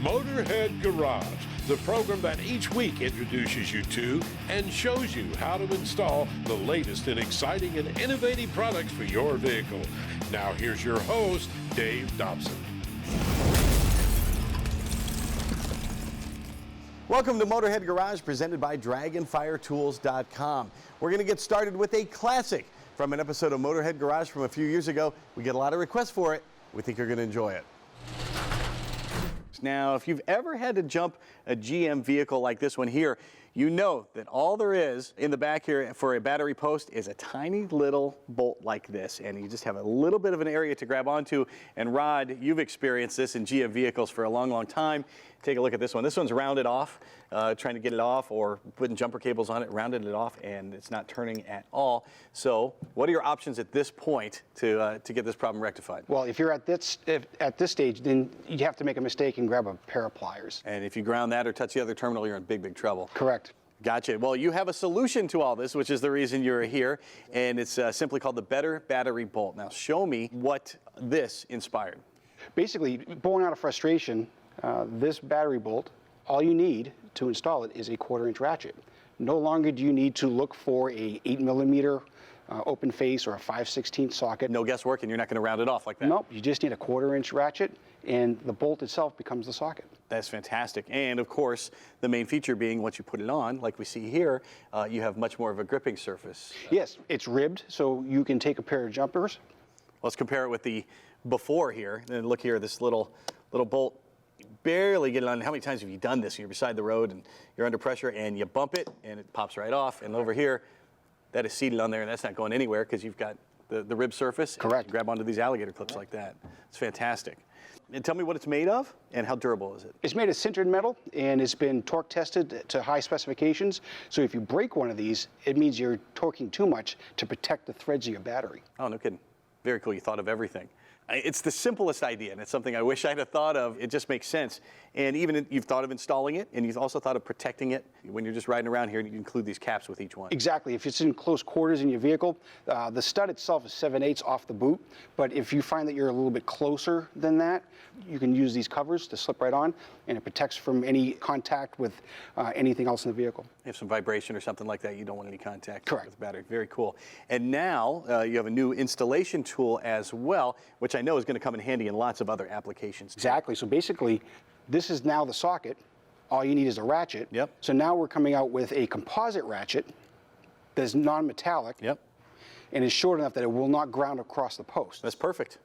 Motorhead Garage, the program that each week introduces you to and shows you how to install the latest in exciting and innovative products for your vehicle. Now here's your host, Dave Dobson. Welcome to Motorhead Garage, presented by DragonFireTools.com. We're going to get started with a classic from an episode of Motorhead Garage from a few years ago. We get a lot of requests for it. We think you're going to enjoy it. Now, if you've ever had to jump a GM vehicle like this one here, you know that all there is in the back here for a battery post is a tiny little bolt like this, and you just have a little bit of an area to grab onto. And Rod, you've experienced this in GM vehicles for a long, long time. Take a look at this one. This one's rounded off, trying to get it off or putting jumper cables on it, rounded it off, and it's not turning at all. So what are your options at this point to get this problem rectified? Well, if you're at this stage, then you have to make a mistake and grab a pair of pliers. And if you ground that or touch the other terminal, you're in big, big trouble. Correct. Gotcha. Well, you have a solution to all this, which is the reason you're here, and it's simply called the Better Battery Bolt. Now, show me what this inspired. Basically, born out of frustration, this battery bolt, all you need to install it is a 1/4-inch ratchet. No longer do you need to look for a 8mm open face or a 5/16 socket. No guesswork, and you're not going to round it off like that. Nope, you just need a 1/4-inch ratchet, and the bolt itself becomes the socket. That's fantastic. And of course, the main feature being once you put it on, like we see here, you have much more of a gripping surface. Yes, it's ribbed, so you can take a pair of jumpers. Let's compare it with the before here. And look here, this little bolt, barely get it on. How many times have you done this? You're beside the road and you're under pressure and you bump it and it pops right off. And over here, that is seated on there and that's not going anywhere because you've got the rib surface. Correct. You grab onto these alligator clips like that. It's fantastic. And tell me what it's made of and how durable is it? It's made of sintered metal and it's been torque tested to high specifications. So if you break one of these, it means you're torquing too much to protect the threads of your battery. Oh, no kidding. Very cool. You thought of everything. It's the simplest idea, and it's something I wish I'd have thought of. It just makes sense. And even you've thought of installing it, and you've also thought of protecting it. When you're just riding around here, you include these caps with each one. Exactly. If it's in close quarters in your vehicle, the stud itself is 7/8 off the boot. But if you find that you're a little bit closer than that, you can use these covers to slip right on, and it protects from any contact with anything else in the vehicle. If some vibration or something like that, you don't want any contact Correct. with the battery. Very cool. And now you have a new installation tool as well, which I know is going to come in handy in lots of other applications. Exactly. So basically, this is now the socket. All you need is a ratchet. Yep. So now we're coming out with a composite ratchet that's non-metallic. Yep. And is short enough that it will not ground across the post. That's perfect.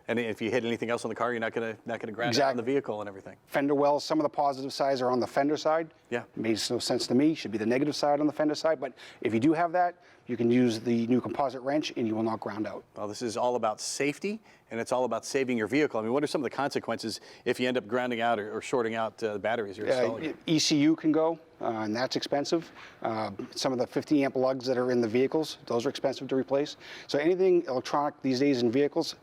And if you hit anything else on the car, you're not going to ground it on the vehicle and everything. Fender wells, some of the positive sides are on the fender side. Yeah. Makes no sense to me. Should be the negative side on the fender side. But if you do have that, you can use the new composite wrench and you will not ground out. Well, this is all about safety, and it's all about saving your vehicle. I mean, what are some of the consequences if you end up grounding out or shorting out the batteries you're installing? ECU can go, and that's expensive. Some of the 50 amp lugs that are in the vehicles, those are expensive to replace. So anything electronic these days in vehicles,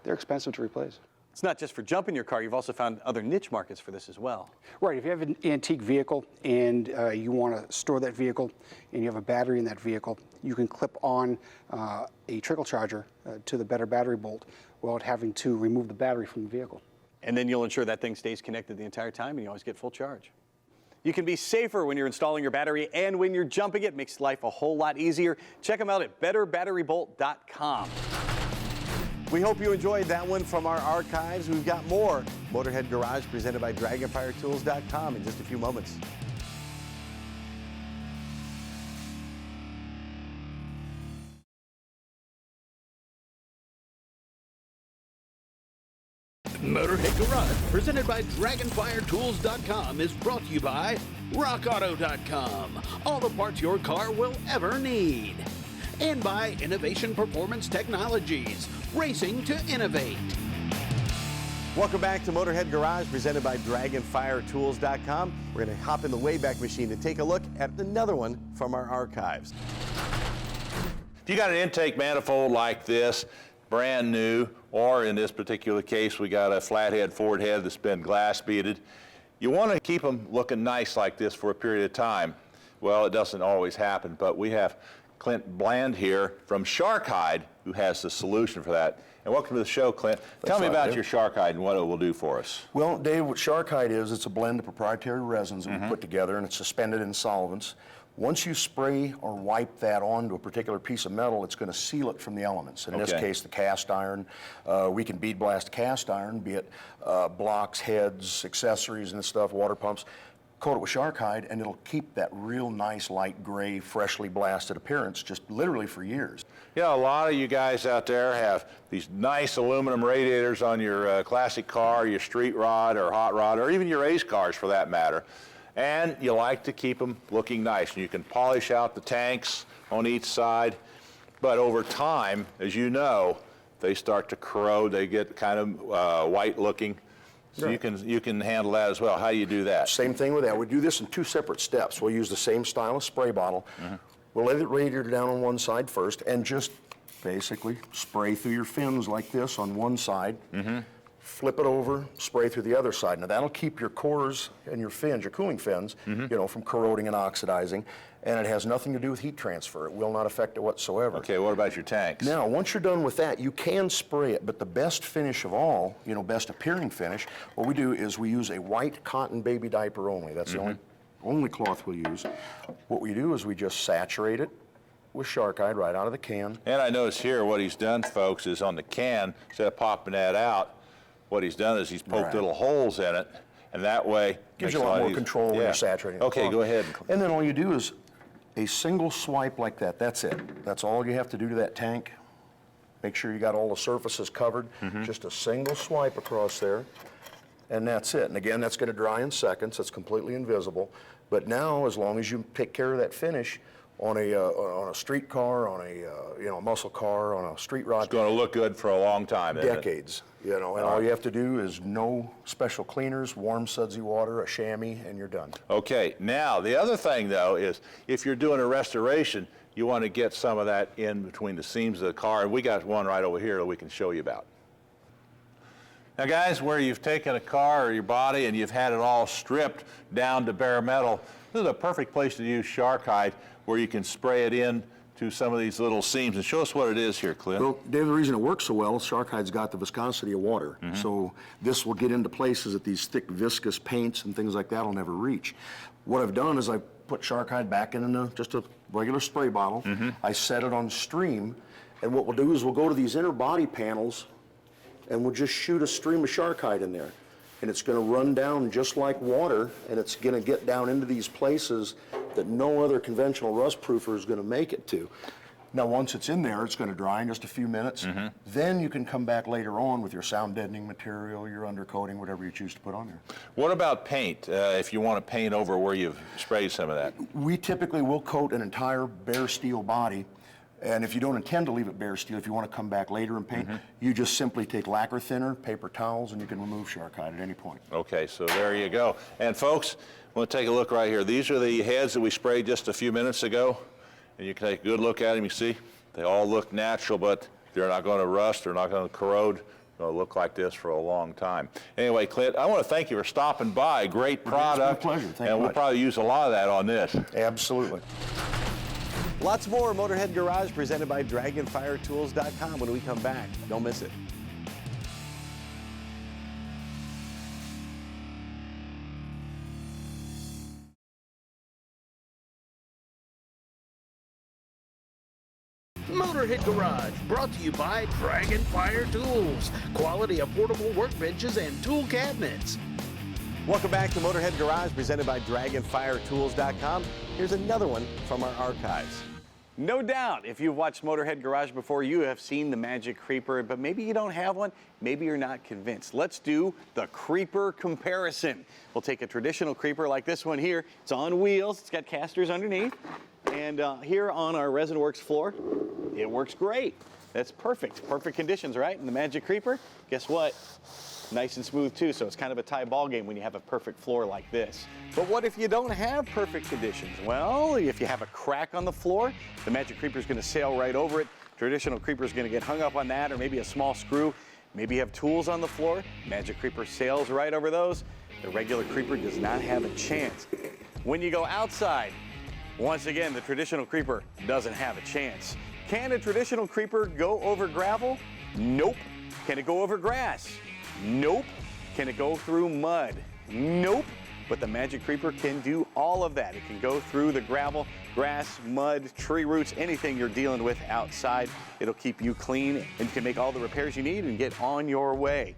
they're expensive to replace. It's not just for jumping your car, you've also found other niche markets for this as well. Right, if you have an antique vehicle and you want to store that vehicle and you have a battery in that vehicle, you can clip on a trickle charger to the Better Battery Bolt without having to remove the battery from the vehicle. And then you'll ensure that thing stays connected the entire time and you always get full charge. You can be safer when you're installing your battery and when you're jumping it. Makes life a whole lot easier. Check them out at betterbatterybolt.com. We hope you enjoyed that one from our archives. We've got more Motorhead Garage presented by DragonFireTools.com in just a few moments. Motorhead Garage, presented by DragonFireTools.com, is brought to you by RockAuto.com. All the parts your car will ever need. And by Innovation Performance Technologies, racing to innovate. Welcome back to Motorhead Garage, presented by DragonFireTools.com. We're going to hop in the Wayback Machine and take a look at another one from our archives. If you got an intake manifold like this, brand new, or in this particular case, we got a flathead forward head that's been glass beaded, you want to keep them looking nice like this for a period of time. Well, it doesn't always happen, but we have Clint Bland here from Shark Hide who has the solution for that. And welcome to the show, Clint. Tell me about your shark hide and what it will do for us. Well, Dave, what shark hide is, it's a blend of proprietary resins that we put together, and it's suspended in solvents. Once you spray or wipe that onto a particular piece of metal, it's going to seal it from the elements. In this case, the cast iron. We can bead blast cast iron, be it blocks, heads, accessories and stuff, water pumps. Coat it with shark hide, and it'll keep that real nice light gray, freshly blasted appearance just literally for years. Yeah, a lot of you guys out there have these nice aluminum radiators on your classic car, your street rod or hot rod, or even your race cars for that matter. And you like to keep them looking nice. And you can polish out the tanks on each side, but over time, as you know, they start to corrode. They get kind of white looking. So you can handle that as well. How do you do that? Same thing with that. We do this in 2 separate steps. We'll use the same style of spray bottle. We'll let it radiator down on one side first and just basically spray through your fins like this on one side. Flip it over, spray through the other side. Now that'll keep your cores and your fins, your cooling fins, you know, from corroding and oxidizing. And it has nothing to do with heat transfer. It will not affect it whatsoever. Okay, what about your tanks? Now, once you're done with that, you can spray it, but the best finish of all, you know, best appearing finish, what we do is we use a white cotton baby diaper only. That's the only cloth we'll use. What we do is we just saturate it with shark hide right out of the can. And I notice here what he's done, folks, is on the can, instead of popping that out, what he's done is he's poked little holes in it, and that way Gives you a lot more control when you're saturating the Okay, cloth. go ahead. And then all you do is a single swipe like that. That's it. That's all you have to do to that tank. Make sure you got all the surfaces covered. Just a single swipe across there, and that's it. And again, that's going to dry in seconds. It's completely invisible. But now, as long as you take care of that finish on a street car, on a you know, muscle car, on a street rod, It's going to look good for a long time, isn't it? decades. You know, and all you have to do is no special cleaners, warm sudsy water, a chamois, and you're done. Okay, now the other thing though is if you're doing a restoration, you want to get some of that in between the seams of the car, and we got one right over here that we can show you about. Now guys, where you've taken a car or your body and you've had it all stripped down to bare metal, this is a perfect place to use shark hide where you can spray it in to some of these little seams. And show us what it is here, Clint. Well, Dave, the reason it works so well, shark hide's got the viscosity of water. So this will get into places that these thick viscous paints and things like that will never reach. What I've done is I put shark hide back in just a regular spray bottle. I set it on stream, and what we'll do is we'll go to these inner body panels and we'll just shoot a stream of shark hide in there. And it's going to run down just like water, and it's going to get down into these places that no other conventional rust proofer is going to make it to. Now, once it's in there, it's going to dry in just a few minutes. Then you can come back later on with your sound deadening material, your undercoating, whatever you choose to put on there. What about paint, if you want to paint over where you've sprayed some of that? We typically will coat an entire bare steel body. And if you don't intend to leave it bare steel, if you want to come back later and paint, you just simply take lacquer thinner, paper towels, and you can remove shark hide at any point. Okay, so there you go. And folks, we'll take a look right here. These are the heads that we sprayed just a few minutes ago. And you can take a good look at them. You see, they all look natural, but they're not going to rust, they're not going to corrode. They'll look like this for a long time. Anyway, Clint, I want to thank you for stopping by. Great product. It's my pleasure. Thank you and we'll much. probably use a lot of that on this. Absolutely. Lots more Motorhead Garage presented by DragonFireTools.com when we come back. Don't miss it. Motorhead Garage, brought to you by Dragonfire Tools. Quality affordable workbenches and tool cabinets. Welcome back to Motorhead Garage presented by DragonFireTools.com. Here's another one from our archives. No doubt, if you've watched Motorhead Garage before, you have seen the Magic Creeper, but maybe you don't have one, maybe you're not convinced. Let's do the Creeper comparison. We'll take a traditional Creeper like this one here. It's on wheels, it's got casters underneath, and here on our Resin Works floor, it works great. That's perfect. Perfect conditions, right? And the Magic Creeper, guess what? Nice and smooth too, so it's kind of a tie ball game when you have a perfect floor like this. But what if you don't have perfect conditions? Well, if you have a crack on the floor, the Magic Creeper is going to sail right over it. Traditional Creeper is going to get hung up on that, or maybe a small screw. Maybe you have tools on the floor. Magic Creeper sails right over those. The regular Creeper does not have a chance. When you go outside, once again, the traditional Creeper doesn't have a chance. Can a traditional Creeper go over gravel? Nope. Can it go over grass? Nope. Can it go through mud? Nope. But the Magic Creeper can do all of that. It can go through the gravel, grass, mud, tree roots, anything you're dealing with outside. It'll keep you clean, and you can make all the repairs you need and get on your way.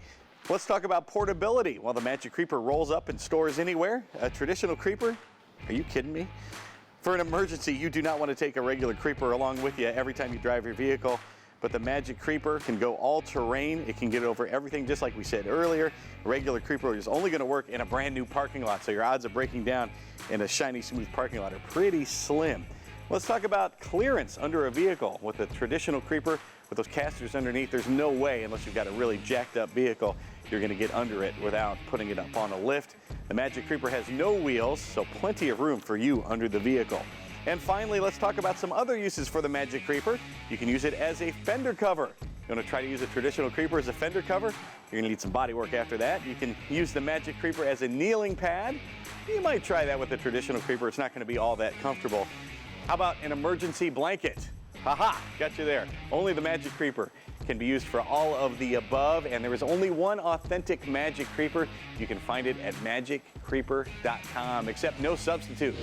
Let's talk about portability. While the Magic Creeper rolls up and stores anywhere, a traditional creeper, are you kidding me? For an emergency, you do not want to take a regular creeper along with you every time you drive your vehicle. But the Magic Creeper can go all terrain. It can get over everything, just like we said earlier. A regular creeper is only going to work in a brand new parking lot, so your odds of breaking down in a shiny, smooth parking lot are pretty slim. Let's talk about clearance under a vehicle. With a traditional creeper, with those casters underneath, there's no way, unless you've got a really jacked up vehicle, you're going to get under it without putting it up on a lift. The Magic Creeper has no wheels, so plenty of room for you under the vehicle. And finally, let's talk about some other uses for the Magic Creeper. You can use it as a fender cover. You want to try to use a traditional creeper as a fender cover? You're going to need some body work after that. You can use the Magic Creeper as a kneeling pad. You might try that with a traditional creeper. It's not going to be all that comfortable. How about an emergency blanket? Haha, got you there. Only the Magic Creeper can be used for all of the above, and there is only one authentic Magic Creeper. You can find it at magiccreeper.com, except no substitutes.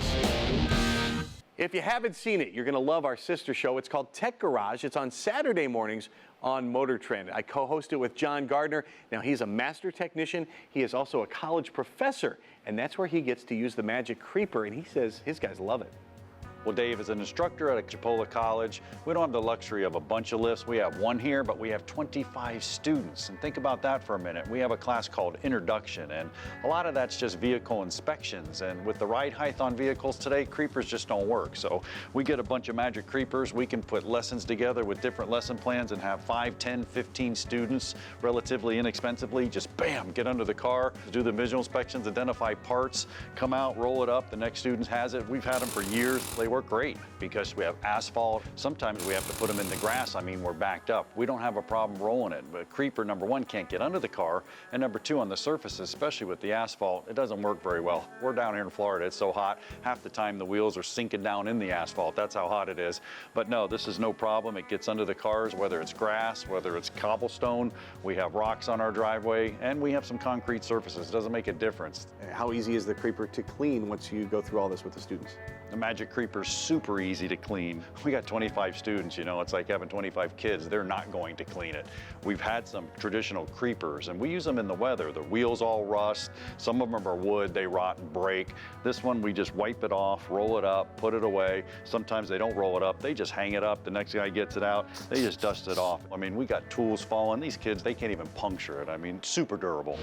If you haven't seen it, you're going to love our sister show. It's called Tech Garage. It's on Saturday mornings on Motor Trend. I co-host it with John Gardner. Now, he's a master technician. He is also a college professor, and that's where he gets to use the Magic Creeper, and he says his guys love it. Well, Dave is an instructor at Chipola College. We don't have the luxury of a bunch of lifts. We have one here, but we have 25 students. And think about that for a minute. We have a class called Introduction, and a lot of that's just vehicle inspections. And with the ride height on vehicles today, creepers just don't work. So we get a bunch of Magic Creepers. We can put lessons together with different lesson plans and have 5, 10, 15 students relatively inexpensively just bam, get under the car, do the visual inspections, identify parts, come out, roll it up. The next student has it. We've had them for years. They work great because we have asphalt. Sometimes we have to put them in the grass. I mean, we're backed up. We don't have a problem rolling it, but creeper, number one, can't get under the car, and number two, on the surfaces, especially with the asphalt, it doesn't work very well. We're down here in Florida. It's so hot. Half the time the wheels are sinking down in the asphalt. That's how hot it is. But no, this is no problem. It gets under the cars, whether it's grass, whether it's cobblestone. We have rocks on our driveway, and we have some concrete surfaces. It doesn't make a difference. How easy is the creeper to clean once you go through all this with the students? The Magic Creeper's super easy to clean. We got 25 students, you know, it's like having 25 kids. They're not going to clean it. We've had some traditional creepers, and we use them in the weather. The wheels all rust. Some of them are wood. They rot and break. This one, we just wipe it off, roll it up, put it away. Sometimes they don't roll it up. They just hang it up. The next guy gets it out. They just dust it off. I mean, we got tools falling. These kids, they can't even puncture it. I mean, super durable.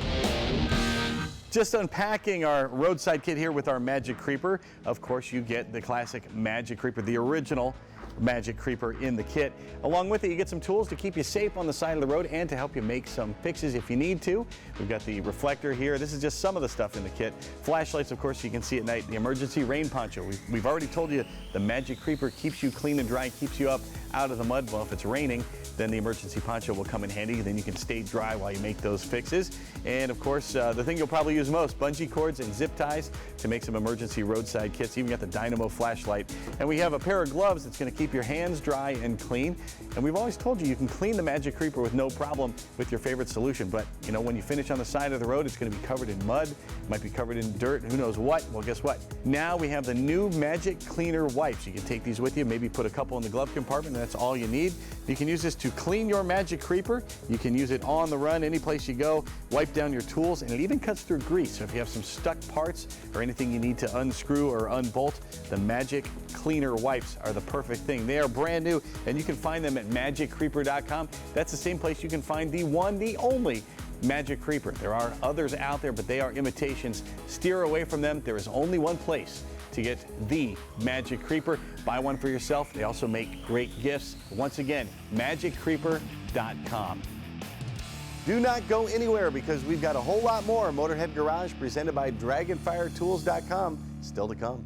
Just unpacking our roadside kit here with our Magic Creeper. Of course, you get the classic Magic Creeper, the original Magic Creeper in the kit. Along with it, you get some tools to keep you safe on the side of the road and to help you make some fixes if you need to. We've got the reflector here. This is just some of the stuff in the kit. Flashlights, of course, you can see at night. The emergency rain poncho. We've already told you the Magic Creeper keeps you clean and dry, keeps you up out of the mud. Well, if it's raining, then the emergency poncho will come in handy. Then you can stay dry while you make those fixes. And of course, the thing you'll probably use most, bungee cords and zip ties to make some emergency roadside kits. Even got the dynamo flashlight. And we have a pair of gloves that's going to keep your hands dry and clean. And we've always told you you can clean the Magic Creeper with no problem with your favorite solution. But you know, when you finish on the side of the road, it's going to be covered in mud, it might be covered in dirt, who knows what. Well, guess what? Now we have the new Magic Cleaner wipes. You can take these with you, maybe put a couple in the glove compartment, and that's all you need. You can use this to clean your Magic Creeper. You can use it on the run, any place you go, wipe down your tools, and it even cuts through grease. So if you have some stuck parts or anything you need to unscrew or unbolt, the Magic Cleaner wipes are the perfect thing. They are brand new, and you can find them at magiccreeper.com. That's the same place you can find the one, the only Magic Creeper. There are others out there, but they are imitations. Steer away from them. There is only one place to get the Magic Creeper. Buy one for yourself. They also make great gifts. Once again, magiccreeper.com. Do not go anywhere because we've got a whole lot more Motorhead Garage presented by DragonFireTools.com still to come.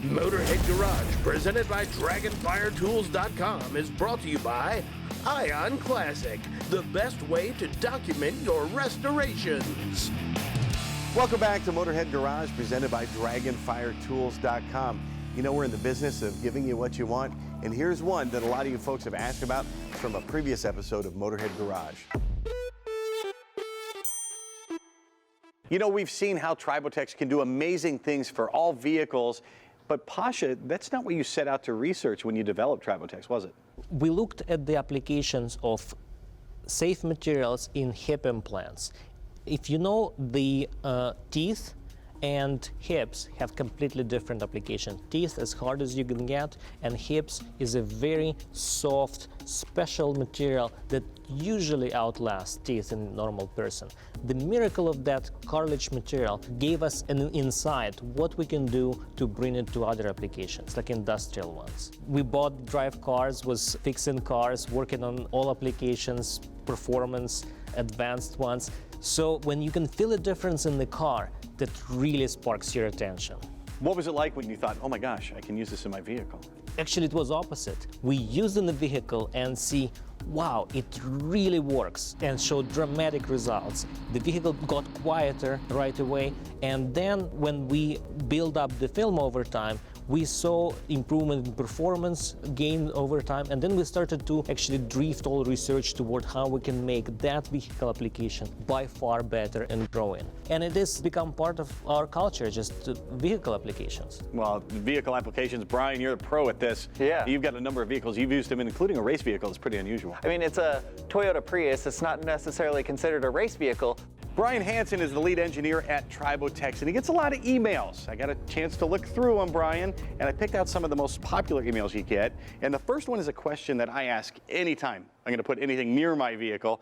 Motorhead Garage, presented by DragonFireTools.com, is brought to you by Ion Classic, the best way to document your restorations. Welcome back to Motorhead Garage, presented by DragonFireTools.com. You know, we're in the business of giving you what you want. And here's one that a lot of you folks have asked about from a previous episode of Motorhead Garage. You know, we've seen how Tribotex can do amazing things for all vehicles, but Pasha, that's not what you set out to research when you developed Tribotex, was it? We looked at the applications of safe materials in hip implants. If you know, the teeth and hips have completely different application. Teeth as hard as you can get, and hips is a very soft, special material that usually outlasts teeth in a normal person. The miracle of that cartilage material gave us an insight what we can do to bring it to other applications, like industrial ones. We bought drive cars, was fixing cars, working on all applications, performance, advanced ones. So when you can feel a difference in the car, that really sparks your attention. What was it like when you thought, oh my gosh, I can use this in my vehicle? Actually, it was opposite. We used in the vehicle and see, wow, it really works, and showed dramatic results. The vehicle got quieter right away, and then when we build up the film over time, we saw improvement in performance gain over time, and then we started to actually drift all research toward how we can make that vehicle application by far better and growing. And it has become part of our culture, just vehicle applications. Well, vehicle applications, Brian, you're the pro at this. Yeah. You've got a number of vehicles. You've used them, including a race vehicle. It's pretty unusual. I mean, it's a Toyota Prius. It's not necessarily considered a race vehicle. Brian Hansen is the lead engineer at Tribotex, and he gets a lot of emails. I got a chance to look through them, Brian, and I picked out some of the most popular emails you get. And the first one is a question that I ask anytime I'm going to put anything near my vehicle.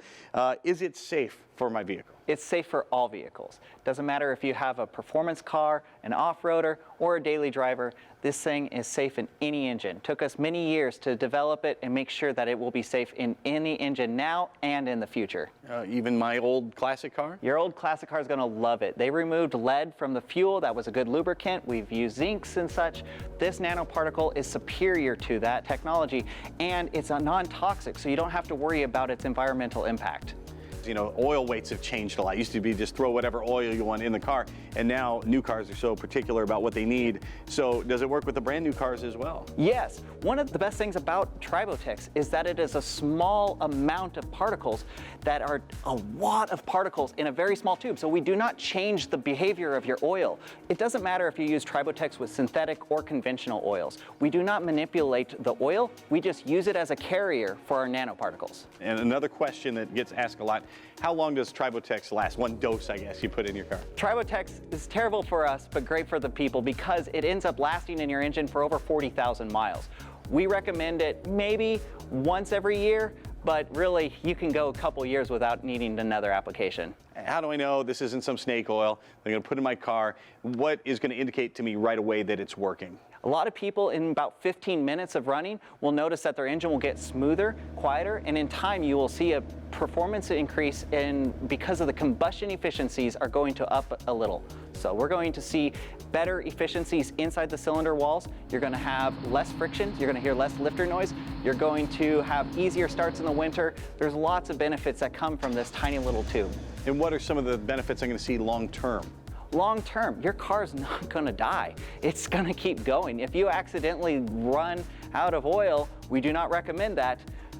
Is it safe for my vehicle? It's safe for all vehicles. Doesn't matter if you have a performance car, an off-roader, or a daily driver, this thing is safe in any engine. Took us many years to develop it and make sure that it will be safe in any engine now and in the future. Even my old classic car? Your old classic car is going to love it. They removed lead from the fuel. That was a good lubricant. We've used zincs and such. This nanoparticle is superior to that technology, and it's a non-toxic, so you don't have to worry about its environmental impact. You know, oil weights have changed a lot. It used to be just throw whatever oil you want in the car, and now new cars are so particular about what they need. So does it work with the brand new cars as well? Yes. One of the best things about Tribotex is that it is a small amount of particles that are a lot of particles in a very small tube. So we do not change the behavior of your oil. It doesn't matter if you use Tribotex with synthetic or conventional oils. We do not manipulate the oil. We just use it as a carrier for our nanoparticles. And another question that gets asked a lot, how long does Tribotex last? One dose, I guess, you put in your car. Tribotex is terrible for us, but great for the people because it ends up lasting in your engine for over 40,000 miles. We recommend it maybe once every year, but really you can go a couple years without needing another application. How do I know this isn't some snake oil I'm going to put in my car? What is going to indicate to me right away that it's working? A lot of people in about 15 minutes of running will notice that their engine will get smoother, quieter, and in time you will see a performance increase because of the combustion efficiencies are going to up a little. So we're going to see better efficiencies inside the cylinder walls. You're going to have less friction. You're going to hear less lifter noise. You're going to have easier starts in the winter. There's lots of benefits that come from this tiny little tube. And what are some of the benefits I'm going to see long term? Long term, your car's not going to die. It's going to keep going. If you accidentally run out of oil, we do not recommend that.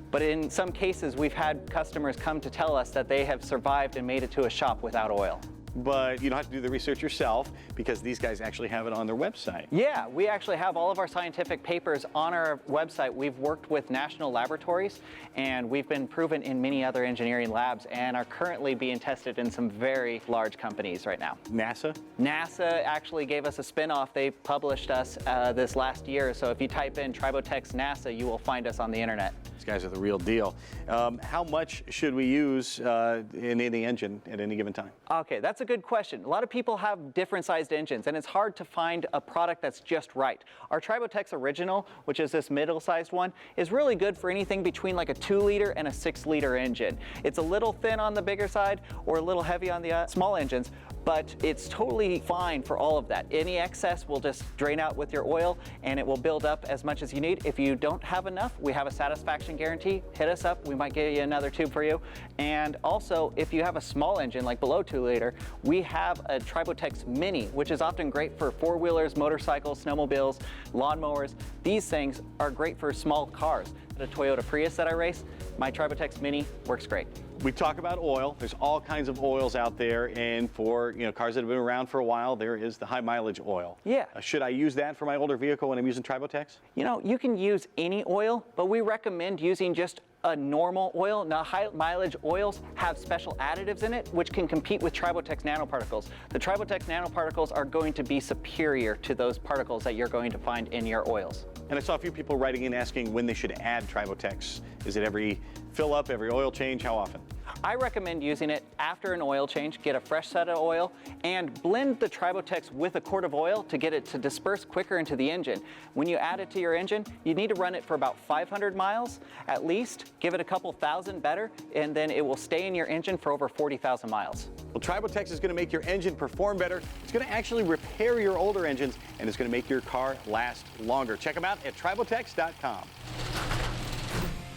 But in some cases, we've had customers come to tell us that they have survived and made it to a shop without oil. But you don't have to do the research yourself because these guys actually have it on their website. Yeah, we actually have all of our scientific papers on our website. We've worked with national laboratories and we've been proven in many other engineering labs and are currently being tested in some very large companies right now. NASA? NASA actually gave us a spin-off. They published us this last year. So if you type in Tribotex NASA, you will find us on the internet. These guys are the real deal. How much should we use in any engine at any given time? Okay, that's a good question. A lot of people have different sized engines and it's hard to find a product that's just right. Our Tribotex Original, which is this middle-sized one, is really good for anything between like a 2-liter and a 6-liter engine. It's a little thin on the bigger side or a little heavy on the small engines, but it's totally fine for all of that. Any excess will just drain out with your oil and it will build up as much as you need. If you don't have enough, we have a satisfaction guarantee. Hit us up, we might get you another tube for you. And also, if you have a small engine, like below 2 liter, we have a Tribotex Mini, which is often great for four-wheelers, motorcycles, snowmobiles, lawnmowers. These things are great for small cars. The Toyota Prius that I race, my Tribotex Mini works great. We talk about oil. There's all kinds of oils out there, and for cars that have been around for a while, there is the high mileage oil. Yeah. Should I use that for my older vehicle when I'm using Tribotex? You can use any oil, but we recommend using just a normal oil. Now, high mileage oils have special additives in it, which can compete with Tribotex nanoparticles. The Tribotex nanoparticles are going to be superior to those particles that you're going to find in your oils. And I saw a few people writing in asking when they should add Tribotex. Is it every fill up, every oil change? How often? I recommend using it after an oil change. Get a fresh set of oil and blend the Tribotex with a quart of oil to get it to disperse quicker into the engine. When you add it to your engine, you need to run it for about 500 miles at least. Give it a couple thousand better, and then it will stay in your engine for over 40,000 miles. Well, Tribotex is going to make your engine perform better. It's going to actually repair your older engines, and it's going to make your car last longer. Check them out at Tribotex.com.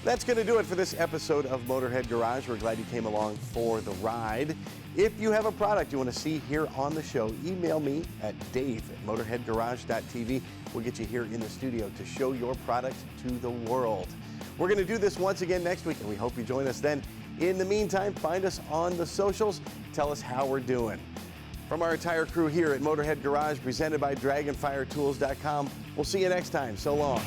That's going to do it for this episode of Motorhead Garage. We're glad you came along for the ride. If you have a product you want to see here on the show, email me at dave@motorheadgarage.tv. We'll get you here in the studio to show your product to the world. We're going to do this once again next week, and we hope you join us then. In the meantime, find us on the socials. Tell us how we're doing. From our entire crew here at Motorhead Garage, presented by DragonFireTools.com, we'll see you next time. So long.